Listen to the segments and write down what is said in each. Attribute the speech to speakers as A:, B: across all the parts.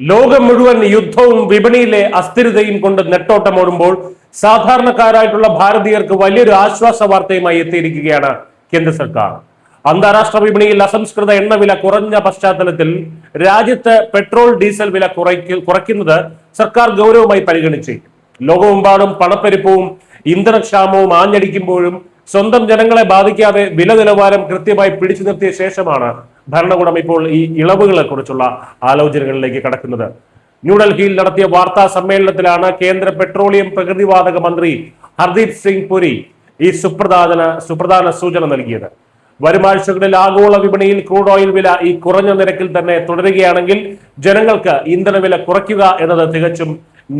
A: ലോകം മുഴുവൻ യുദ്ധവും വിപണിയിലെ അസ്ഥിരതയും കൊണ്ട് നെട്ടോട്ടമോടുമ്പോൾ സാധാരണക്കാരായിട്ടുള്ള ഭാരതീയർക്ക് വലിയൊരു ആശ്വാസ വാർത്തയുമായി എത്തിയിരിക്കുകയാണ് കേന്ദ്ര സർക്കാർ. അന്താരാഷ്ട്ര വിപണിയിൽ അസംസ്കൃത എണ്ണവില കുറഞ്ഞ പശ്ചാത്തലത്തിൽ രാജ്യത്ത് പെട്രോൾ ഡീസൽ വില കുറയ്ക്കുന്നത് സർക്കാർ ഗൗരവമായി പരിഗണിച്ചു. ലോകമെമ്പാടും പണപ്പെരുപ്പവും ഇന്ധനക്ഷാമവും ആഞ്ഞടിക്കുമ്പോഴും സ്വന്തം ജനങ്ങളെ ബാധിക്കാതെ വില നിലവാരം കൃത്യമായി പിടിച്ചു നിർത്തിയ ശേഷമാണ് ഭരണകൂടം ഇപ്പോൾ ഈ ഇളവുകളെ കുറിച്ചുള്ള ആലോചനകളിലേക്ക് കടക്കുന്നത്. ന്യൂഡൽഹിയിൽ നടത്തിയ വാർത്താ സമ്മേളനത്തിലാണ് കേന്ദ്ര പെട്രോളിയം പ്രകൃതിവാതക മന്ത്രി ഹർദീപ് സിംഗ് പുരി ഈ സുപ്രധാന സൂചന നൽകിയത്. വരുമാഴ്ചകളിൽ ആഗോള വിപണിയിൽ ക്രൂഡ് ഓയിൽ വില ഈ കുറഞ്ഞ നിരക്കിൽ തന്നെ തുടരുകയാണെങ്കിൽ ജനങ്ങൾക്ക് ഇന്ധനവില കുറയ്ക്കുക എന്നത് തികച്ചും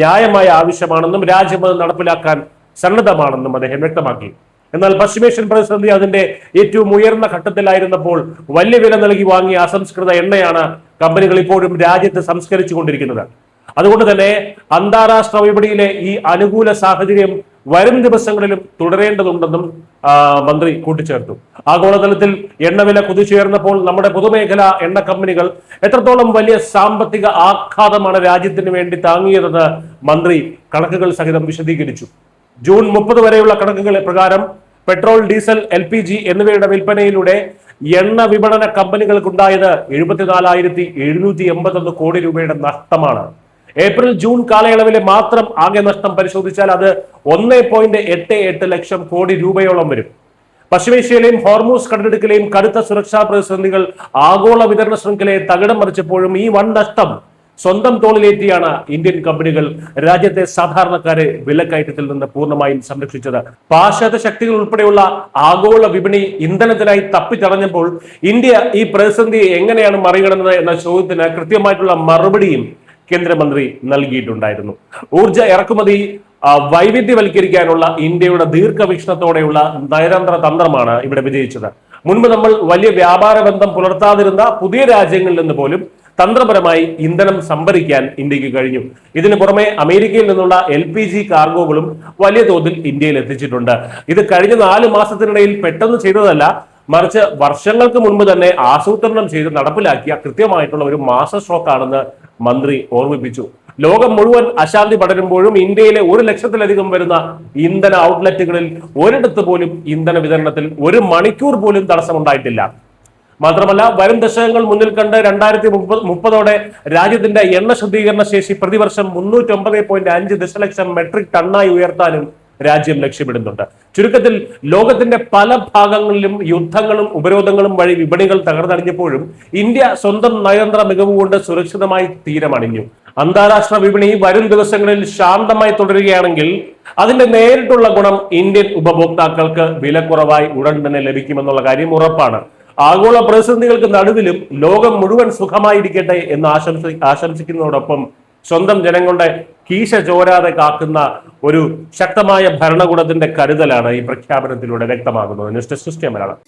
A: ന്യായമായ ആവശ്യമാണെന്നും രാജ്യം അത് നടപ്പിലാക്കാൻ സന്നദ്ധമാണെന്നും അദ്ദേഹം വ്യക്തമാക്കി. എന്നാൽ പശ്ചിമേഷ്യൻ പ്രതിസന്ധി അതിന്റെ ഏറ്റവും ഉയർന്ന ഘട്ടത്തിലായിരുന്നപ്പോൾ വലിയ വില നൽകി വാങ്ങിയ അസംസ്കൃത എണ്ണയാണ് കമ്പനികൾ ഇപ്പോഴും രാജ്യത്ത് സംസ്കരിച്ചു കൊണ്ടിരിക്കുന്നത്. അതുകൊണ്ട് തന്നെ അന്താരാഷ്ട്ര വിപണിയിലെ ഈ അനുകൂല സാഹചര്യം വരും ദിവസങ്ങളിലും തുടരേണ്ടതുണ്ടെന്നും മന്ത്രി കൂട്ടിച്ചേർത്തു. ആഗോളതലത്തിൽ എണ്ണവില കുതിച്ചുയർന്നപ്പോൾ നമ്മുടെ പൊതുമേഖലാ എണ്ണ കമ്പനികൾ എത്രത്തോളം വലിയ സാമ്പത്തിക ആഘാതമാണ് രാജ്യത്തിന് വേണ്ടി താങ്ങിയതെന്ന് മന്ത്രി കണക്കുകൾ സഹിതം വിശദീകരിച്ചു. ജൂൺ 30 വരെയുള്ള കണക്കുകൾ പ്രകാരം പെട്രോൾ, ഡീസൽ, LPG എന്നിവയുടെ വിൽപ്പനയിലൂടെ എണ്ണ വിപണന കമ്പനികൾക്കുണ്ടായത് 74,781 കോടി രൂപയുടെ നഷ്ടമാണ്. ഏപ്രിൽ ജൂൺ കാലയളവിലെ മാത്രം ആകെ നഷ്ടം പരിശോധിച്ചാൽ അത് 1.88 ലക്ഷം കോടി രൂപയോളം വരും. പശ്ചിമേഷ്യയിലെയും ഹോർമൂസ് കടലിടുക്കിലെയും കടുത്ത സുരക്ഷാ പ്രതിസന്ധികൾ ആഗോള വിതരണ ശൃംഖലയെ തകിടം മറിച്ചപ്പോഴും ഈ വൻ നഷ്ടം സ്വന്തം തോളിലേറ്റിയാണ് ഇന്ത്യൻ കമ്പനികൾ രാജ്യത്തെ സാധാരണക്കാരെ വിലക്കയറ്റത്തിൽ നിന്ന് പൂർണ്ണമായും സംരക്ഷിച്ചത്. പാശ്ചാത്യ ശക്തികൾ ഉൾപ്പെടെയുള്ള ആഗോള വിപണി ഇന്ധനത്തിനായി തപ്പിത്തടഞ്ഞപ്പോൾ ഇന്ത്യ ഈ പ്രതിസന്ധിയെ എങ്ങനെയാണ് മറികടന്നത് എന്ന ചോദ്യത്തിന് കൃത്യമായിട്ടുള്ള മറുപടിയും കേന്ദ്രമന്ത്രി നൽകിയിട്ടുണ്ടായിരുന്നു. ഊർജ ഇറക്കുമതി വൈവിധ്യവൽക്കരിക്കാനുള്ള ഇന്ത്യയുടെ ദീർഘവീക്ഷണത്തോടെയുള്ള നയതന്ത്ര തന്ത്രമാണ് ഇവിടെ വിജയിച്ചത്. മുൻപ് നമ്മൾ വലിയ വ്യാപാര ബന്ധം പുലർത്താതിരുന്ന പുതിയ രാജ്യങ്ങളിൽ നിന്ന് പോലും തന്ത്രപരമായി ഇന്ധനം സംഭരിക്കാൻ ഇന്ത്യക്ക് കഴിഞ്ഞു. ഇതിനു പുറമെ അമേരിക്കയിൽ നിന്നുള്ള LPG കാർഗോകളും വലിയ തോതിൽ ഇന്ത്യയിൽ എത്തിച്ചിട്ടുണ്ട്. ഇത് കഴിഞ്ഞ 4 മാസത്തിനിടയിൽ പെട്ടെന്ന് ചെയ്തതല്ല, മറിച്ച് വർഷങ്ങൾക്ക് മുൻപ് തന്നെ ആസൂത്രണം ചെയ്ത് നടപ്പിലാക്കിയ കൃത്യമായിട്ടുള്ള ഒരു മാസ്റ്റർ സ്ട്രോക്ക് ആണെന്ന് മന്ത്രി ഓർമ്മിപ്പിച്ചു. ലോകം മുഴുവൻ അശാന്തി പടരുമ്പോഴും ഇന്ത്യയിലെ 1 ലക്ഷത്തിലധികം വരുന്ന ഇന്ധന ഔട്ട്ലെറ്റുകളിൽ ഒരിടത്ത് പോലും ഇന്ധന വിതരണത്തിൽ 1 മണിക്കൂർ പോലും തടസ്സമുണ്ടായിട്ടില്ല. മാത്രമല്ല, വരും ദശകങ്ങൾ മുന്നിൽ കണ്ട് 2030 രാജ്യത്തിന്റെ എണ്ണ ശുദ്ധീകരണ ശേഷി പ്രതിവർഷം 309.5 ദശലക്ഷം മെട്രിക് ടണ്ണായി ഉയർത്താനും രാജ്യം ലക്ഷ്യമിടുന്നുണ്ട്. ചുരുക്കത്തിൽ ലോകത്തിന്റെ പല ഭാഗങ്ങളിലും യുദ്ധങ്ങളും ഉപരോധങ്ങളും വഴി വിപണികൾ തകർന്നടിഞ്ഞപ്പോഴും ഇന്ത്യ സ്വന്തം നയതന്ത്ര മികവുകൊണ്ട് സുരക്ഷിതമായി തീരമണിഞ്ഞു. അന്താരാഷ്ട്ര വിപണി വരും ദിവസങ്ങളിൽ ശാന്തമായി തുടരുകയാണെങ്കിൽ അതിന്റെ നേരിട്ടുള്ള ഗുണം ഇന്ത്യൻ ഉപഭോക്താക്കൾക്ക് വിലക്കുറവായി ഉടൻ തന്നെ ലഭിക്കുമെന്നുള്ള കാര്യം ഉറപ്പാണ്. ആഗോള പ്രതിസന്ധികൾക്ക് നടുവിലും ലോകം മുഴുവൻ സുഖമായിരിക്കട്ടെ എന്ന് ആശംസിക്കുന്നതോടൊപ്പം സ്വന്തം ജനങ്ങളുടെ കീശ ചോരാതെ കാക്കുന്ന ഒരു ശക്തമായ ഭരണകൂടത്തിന്റെ കരുതലാണ് ഈ പ്രഖ്യാപനത്തിലൂടെ വ്യക്തമാകുന്നത്. News desk Malayalam.